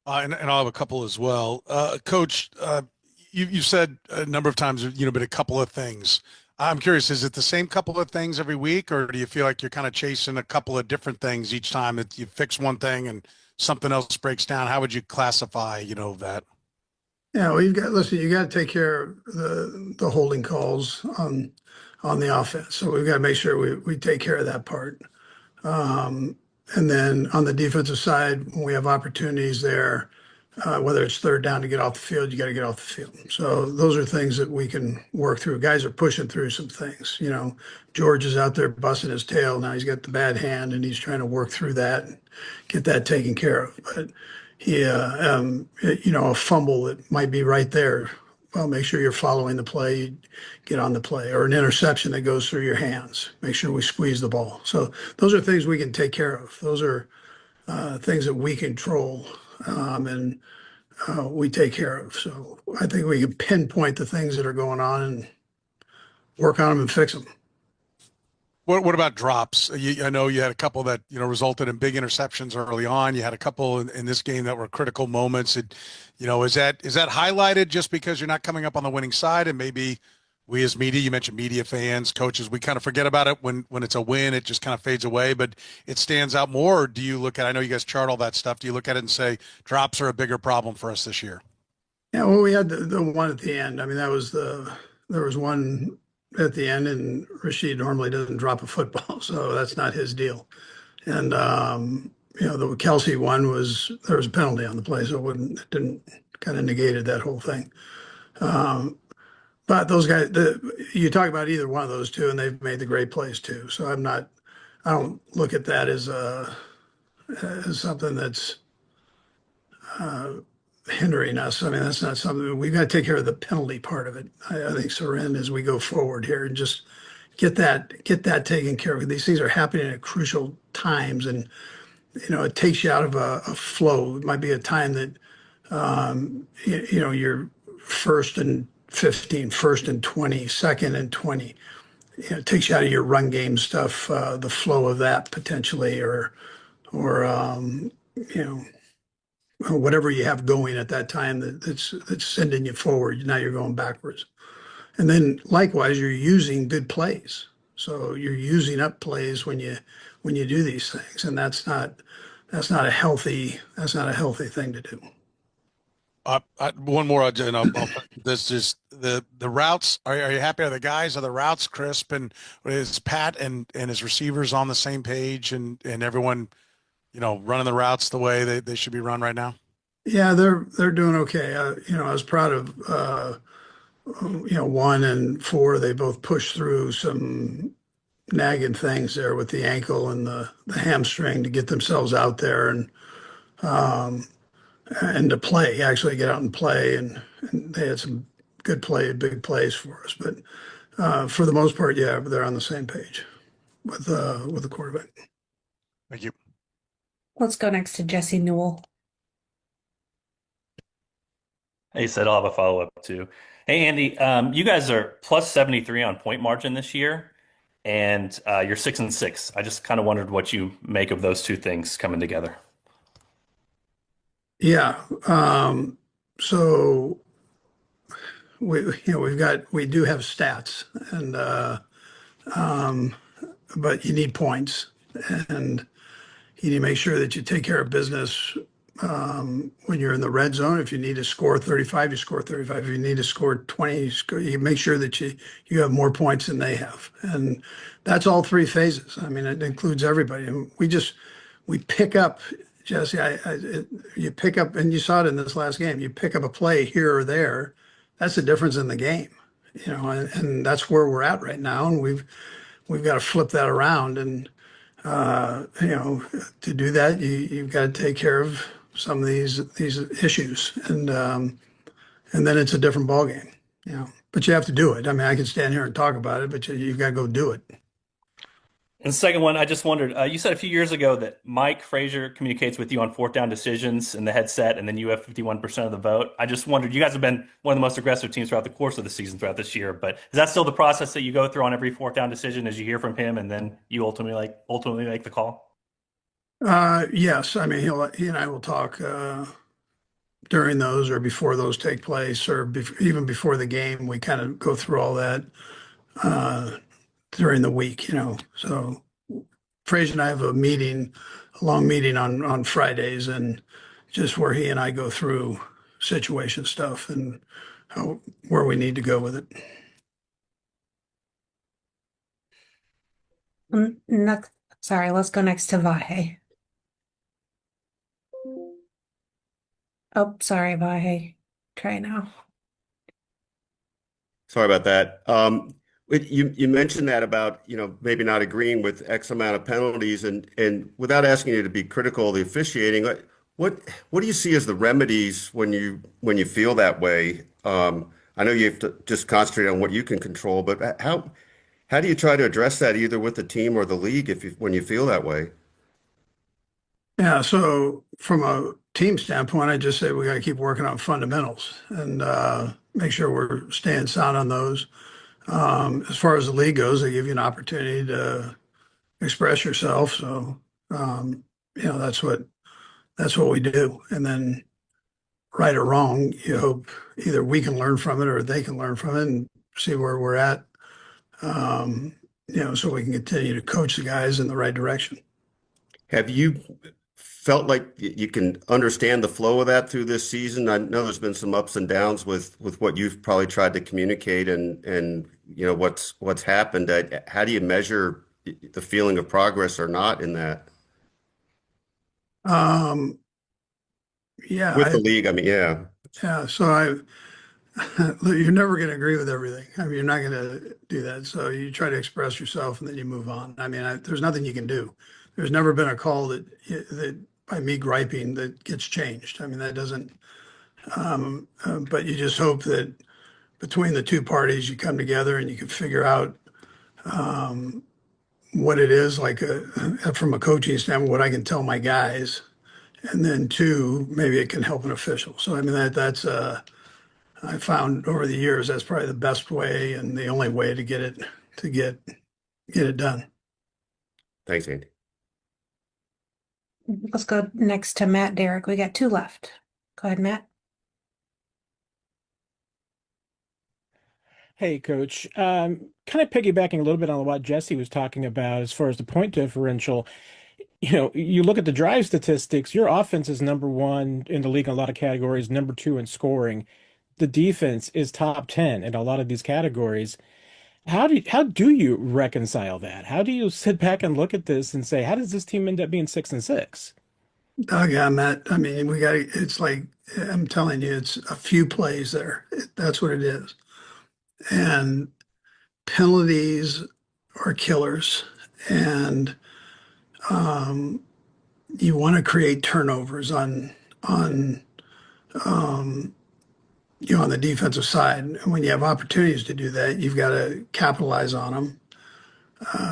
And I'll have a couple as well. Coach, you said a number of times, but a couple of things. I'm curious, is it the same couple of things every week, or do you feel like you're kind of chasing a couple of different things each time that you fix one thing and something else breaks down? How would you classify, that? Yeah, well, listen, you got to take care of the holding calls on the offense. So we've got to make sure we take care of that part. Um, and then on the defensive side, when we have opportunities there, whether it's third down to get off the field, you got to get off the field. So those are things that we can work through. Guys are pushing through some things. George is out there busting his tail. Now he's got the bad hand and he's trying to work through that and get that taken care of. But a fumble that might be right there. Well, make sure you're following the play, get on the play, or an interception that goes through your hands. Make sure we squeeze the ball. So those are things we can take care of. Those are things that we control and we take care of. So I think we can pinpoint the things that are going on and work on them and fix them. What about drops? I know you had a couple that resulted in big interceptions early on. You had a couple in this game that were critical moments. Is that highlighted just because you're not coming up on the winning side, and maybe we as media, you mentioned media fans, coaches, we kind of forget about it when it's a win, it just kind of fades away, but it stands out more. Or do you look at? I know you guys chart all that stuff. Do you look at it and say drops are a bigger problem for us this year? Yeah, well, we had the one at the end. I mean, there was one at the end, and Rashid normally doesn't drop a football, so that's not his deal. And the Kelce one there was a penalty on the play, so it didn't kind of negated that whole thing. But those guys, you talk about either one of those two, and they've made the great plays too. So I don't look at that as something that's hindering us. I mean, that's not something we've got to take care of the penalty part of it. I think Soren, as we go forward here, and just get that taken care of. These things are happening at crucial times, and it takes you out of a flow. It might be a time that you're first and 15, first and 20, second and 20. It takes you out of your run game stuff, the flow of that potentially, or whatever you have going at that time that's sending you forward. Now you're going backwards. And then likewise, you're using good plays. So you're using up plays when you do these things, and that's not a healthy thing to do. One more, and this is the routes. Are you happy? Are the routes crisp, and is Pat and his receivers on the same page, and everyone running the routes the way they should be run right now? Yeah, they're doing okay. I was proud of 1 and 4. They both pushed through some nagging things there with the ankle and the hamstring to get themselves out there and to play, actually get out and play. And they had some big plays for us. But for the most part, yeah, they're on the same page with the quarterback. Thank you. Let's go next to Jesse Newell. Hey, said I'll have a follow-up too. Hey, Andy, you guys are plus 73 on point margin this year, and you're 6-6. I just kind of wondered what you make of those two things coming together. Yeah. So we do have stats, and but you need points, and you need to make sure that you take care of business when you're in the red zone. If you need to score 35, you score 35. If you need to score 20, you make sure that you have more points than they have. And that's all three phases. I mean, it includes everybody. And we pick up, Jesse, you pick up, and you saw it in this last game, you pick up a play here or there. That's the difference in the game, and that's where we're at right now. And we've got to flip that around. And, to do that, you've got to take care of some of these issues, and then it's a different ballgame, but you have to do it. I mean, I can stand here and talk about it, but you've got to go do it. And the second one, I just wondered, you said a few years ago that Mike Frazier communicates with you on fourth down decisions in the headset, and then you have 51% of the vote. I just wondered, you guys have been one of the most aggressive teams throughout the course of the season throughout this year, but is that still the process that you go through on every fourth down decision as you hear from him, and then you ultimately make the call? Yes. I mean, he and I will talk during those or before those take place, or even before the game. We kind of go through all that during the week, So Frazier and I have a long meeting on Fridays, and just where he and I go through situation stuff and where we need to go with it. Sorry, let's go next to Vahe. Oh, sorry, Vahe. Try now. Sorry about that. You mentioned that about, maybe not agreeing with X amount of penalties, and without asking you to be critical of the officiating, what do you see as the remedies when you feel that way? I know you have to just concentrate on what you can control, but how do you try to address that either with the team or the league when you feel that way? Yeah, so from a team standpoint, I just say we got to keep working on fundamentals and make sure we're staying sound on those. As far as the league goes, they give you an opportunity to express yourself. So, that's what we do. And then, right or wrong, you hope either we can learn from it or they can learn from it and see where we're at. So we can continue to coach the guys in the right direction. Have you felt like you can understand the flow of that through this season? I know there's been some ups and downs with what you've probably tried to communicate and what's happened. How do you measure the feeling of progress or not in that? Yeah, With the league, I mean, yeah. yeah. So you're never going to agree with everything. I mean, you're not going to do that. So you try to express yourself and then you move on. I mean, there's nothing you can do. There's never been a call that by me griping that gets changed. I mean, that doesn't. But you just hope that between the two parties, you come together and you can figure out what it is, like from a coaching standpoint, what I can tell my guys, and then two, maybe it can help an official. So I mean that's I found over the years that's probably the best way and the only way to get it done. Thanks, Andy. Let's go next to Matt Derrick. We got two left. Go ahead, Matt. Hey, Coach. Kind of piggybacking a little bit on what Jesse was talking about as far as the point differential. You look at the drive statistics, your offense is number one in the league in a lot of categories, number two in scoring. The defense is top 10 in a lot of these categories. How do you reconcile that? How do you sit back and look at this and say, how does this team end up being 6-6? Yeah, Matt. I mean, it's like, I'm telling you, it's a few plays there. That's what it is. And penalties are killers. And you want to create turnovers on on the defensive side. And when you have opportunities to do that, you've got to capitalize on them.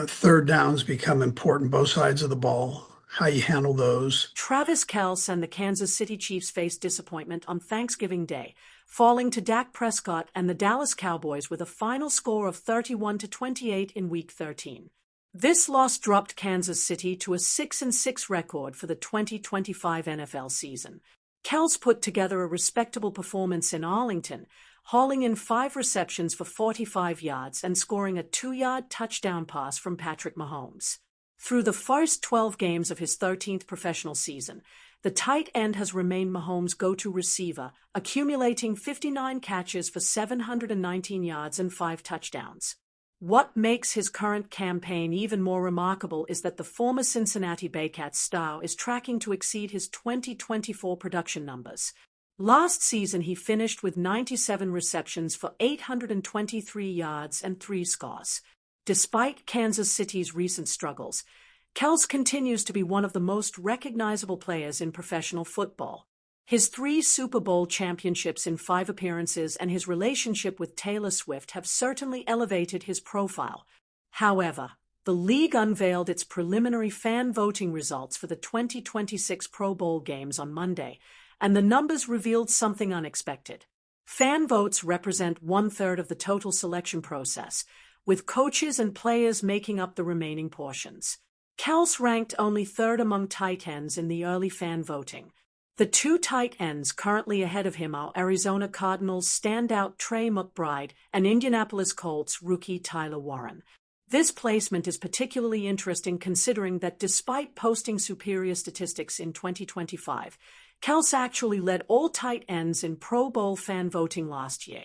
Third downs become important, both sides of the ball, how you handle those. Travis Kelce and the Kansas City Chiefs faced disappointment on Thanksgiving Day, falling to Dak Prescott and the Dallas Cowboys with a final score of 31-28 in Week 13. This loss dropped Kansas City to a 6-6 record for the 2025 NFL season. Kelce put together a respectable performance in Arlington, hauling in 5 receptions for 45 yards and scoring a 2-yard touchdown pass from Patrick Mahomes. Through the first 12 games of his 13th professional season, the tight end has remained Mahomes' go-to receiver, accumulating 59 catches for 719 yards and 5 touchdowns. What makes his current campaign even more remarkable is that the former Cincinnati Bearcats star is tracking to exceed his 2024 production numbers. Last season, he finished with 97 receptions for 823 yards and 3 scores. Despite Kansas City's recent struggles, Kelce continues to be one of the most recognizable players in professional football. His 3 Super Bowl championships in 5 appearances and his relationship with Taylor Swift have certainly elevated his profile. However, the league unveiled its preliminary fan voting results for the 2026 Pro Bowl games on Monday, and the numbers revealed something unexpected. Fan votes represent 1/3 of the total selection process, with coaches and players making up the remaining portions. Kelce ranked only 3rd among tight ends in the early fan voting. The two tight ends currently ahead of him are Arizona Cardinals standout Trey McBride and Indianapolis Colts rookie Tyler Warren. This placement is particularly interesting considering that despite posting superior statistics in 2025, Kelce actually led all tight ends in Pro Bowl fan voting last year.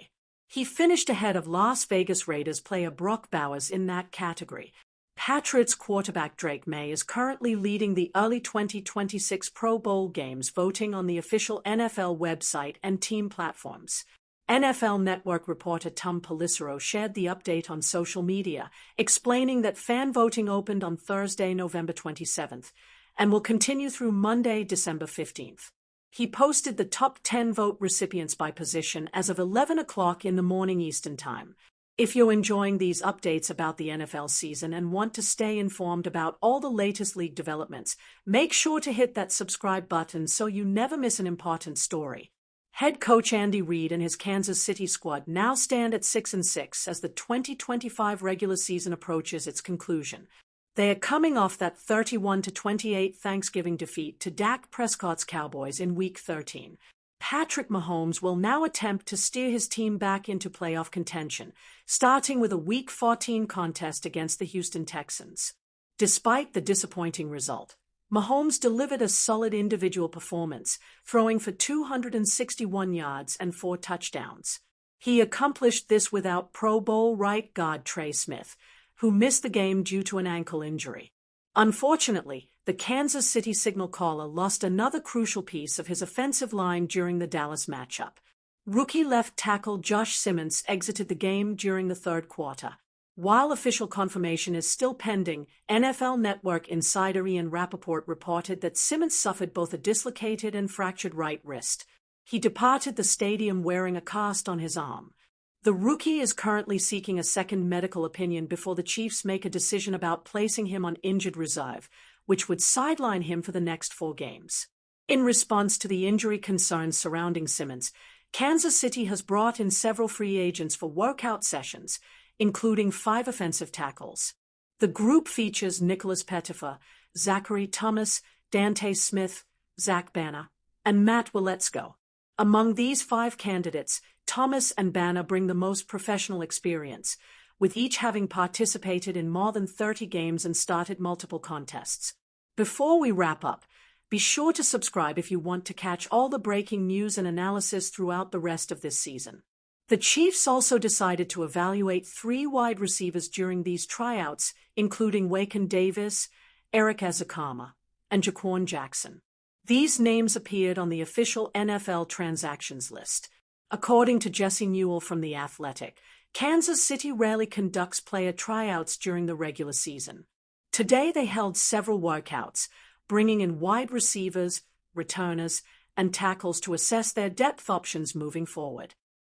He finished ahead of Las Vegas Raiders player Brock Bowers in that category. Patriots quarterback Drake May is currently leading the early 2026 Pro Bowl games voting on the official NFL website and team platforms. NFL Network reporter Tom Pelissero shared the update on social media, explaining that fan voting opened on Thursday, November 27th, and will continue through Monday, December 15th. He posted the top 10 vote recipients by position as of 11 o'clock in the morning Eastern Time. If you're enjoying these updates about the NFL season and want to stay informed about all the latest league developments, make sure to hit that subscribe button so you never miss an important story. Head coach Andy Reid and his Kansas City squad now stand at 6-6 as the 2025 regular season approaches its conclusion. They are coming off that 31-28 Thanksgiving defeat to Dak Prescott's Cowboys in Week 13. Patrick Mahomes will now attempt to steer his team back into playoff contention, starting with a Week 14 contest against the Houston Texans. Despite the disappointing result, Mahomes delivered a solid individual performance, throwing for 261 yards and 4 touchdowns. He accomplished this without Pro Bowl right guard Trey Smith, who missed the game due to an ankle injury. Unfortunately, the Kansas City signal caller lost another crucial piece of his offensive line during the Dallas matchup. Rookie left tackle Josh Simmons exited the game during the third quarter. While official confirmation is still pending, NFL Network insider Ian Rappaport reported that Simmons suffered both a dislocated and fractured right wrist. He departed the stadium wearing a cast on his arm. The rookie is currently seeking a second medical opinion before the Chiefs make a decision about placing him on injured reserve, which would sideline him for the next 4 games. In response to the injury concerns surrounding Simmons, Kansas City has brought in several free agents for workout sessions, including 5 offensive tackles. The group features Nicholas Pettifer, Zachary Thomas, Dante Smith, Zach Banner, and Matt Waletzko. Among these 5 candidates, Thomas and Banner bring the most professional experience, with each having participated in more than 30 games and started multiple contests. Before we wrap up, be sure to subscribe if you want to catch all the breaking news and analysis throughout the rest of this season. The Chiefs also decided to evaluate 3 wide receivers during these tryouts, including Waken Davis, Eric Ezekama, and Jaquan Jackson. These names appeared on the official NFL transactions list. According to Jesse Newell from The Athletic, Kansas City rarely conducts player tryouts during the regular season. Today they held several workouts, bringing in wide receivers, returners, and tackles to assess their depth options moving forward.